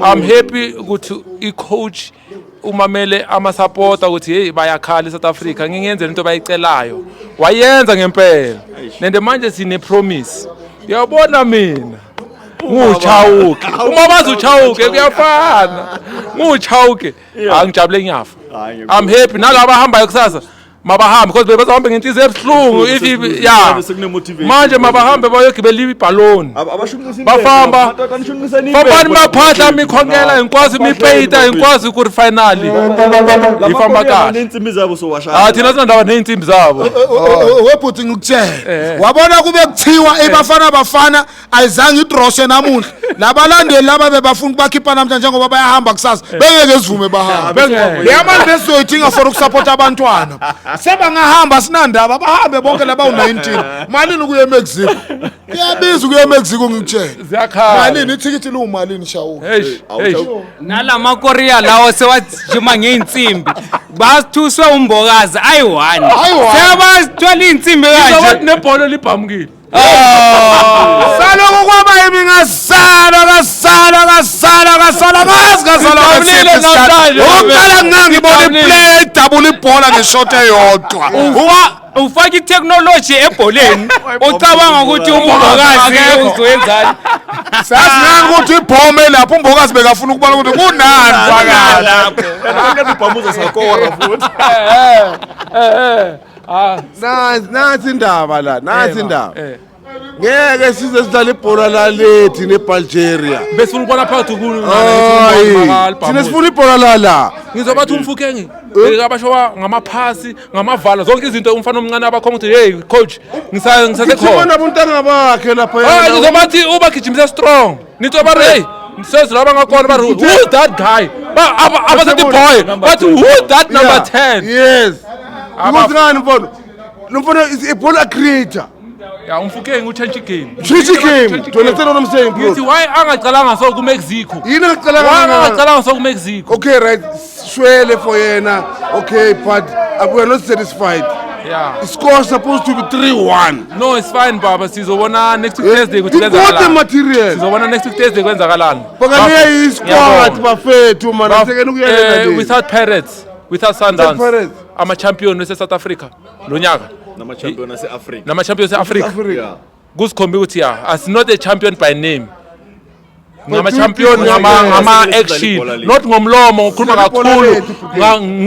I'm happy ukuthi i-coach umamele ama-supporter ukuthi hey bayakhala eSouth Africa ngingenzela into bayicelayo wayenza ngempela nende manje sine promise uyabona mina nguchawuke uma bazi uchawuke kuyafana nguchawuke angijabule ngiyafa I'm happy nalabo ahambayo kusasa mabahambe because bebazohambe ngenhliziyo ebuhlungu if yeah manje mabahambe bayogibela ibhaloni bafamba babani maphahla mikhongela ingikwazi imipeyita ingikwazi ku finally ifamba kahle neinsimbi zabo so washaya thina sinandaba neinsimbi zabo webhuthi ngikutshela wabona kube kuthiwa bafana ayizange idroshe namuhla labalandeli laba bebafuna ukubakhipha namhlanje njengoba bayahamba kusasa bengeke sivume bahamba yamanje besoyidinga for ukusupporta abantwana sebangahamba sinandaba bahambe bonke laba u19 malini ukuya eMexico kuyabiza ukuya eMexico ngikutshela ziyakhala malini ithikithi lumalini shawu nalama Korea lawo sewajima ngeinsimbi basithuswe umbokazi ayi1 sebasithola insimbi kanje nebhola libhamukile saloko kwaba yimi ngasala uqala ngangibona iplay double ibhola ngeshot eyodwa ufaka itechnology ebholeni ucabanga ukuthi umbokazi uzowenzani sasinanga ukuthi ibhome lapho umbokazi bekafuna ukubona ukuthi kunani phakathi lapho ngibhamuza sakora futhi Nansi indaba la, nansi indaba. Ngeke size sidlala ibhola la lethi neBulgaria. besifuna ukubona phakathi kulo Sine sifuna ibhola la. ngizobathi umfukenge abasho ngamaphasi ngamavala zonke izinto umfana omncane abakhona ukuthi hey coach ngisasekhona Sibona abontanga bakhe lapha hayi ngizobathi ubagijimisa strong nitho bari hey says laba ngakona bari who that guy abasethi boy but who that number 10 Yes. Ukuthi ngani mfana? Nomfana is a ball creator. ya umfukenge uchange game Tricky game. Do you understand what I'm saying, bro? ngithi why angacalanga so ku Mexico Yini ngicela why ngani? angacalanga so ku Mexico Okay, right. Shwele for yena. Okay, but we are not satisfied. yeah The score is supposed to be 3-1. no it's fine baba sizobona next week Thursday ukuthi You got the kwenzakalani material. sizobona next week Thursday kwenzakalani Bakaniye isquad bafethu mana sekene ukuyelela le. without Pirates without Sundowns Pirates. ama champion wase South Africa lo nyaka nama champion ase-Africa nama champions e-Africa yeah kusikhomba ukuthi yeah as not a champion by name ngama two champion people, ngama yes, action not ngomlomo ukhuluma kakhulu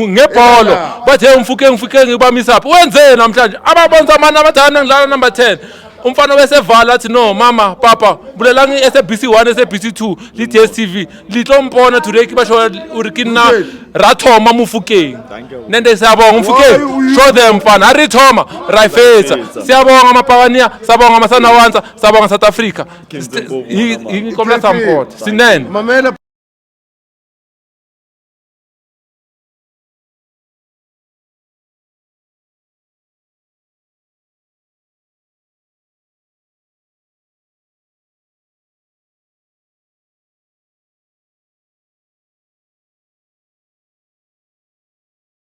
ngebhola bathe umfukenge ubamisa apho wenzeni namhlanje ababonza amana abathanda ngidlala number 10 umfana wesevala athi no mama papa bulela ngi SABC 1 SABC 2 li DStv litlompona today kibasho urikina rathoma mufukeng nende siyabonga umfukeng show them mfana arithoma rayfetsa siyabonga amapakania siyabonga amasana wanza siyabonga South Africa inkomla support sinene Mamela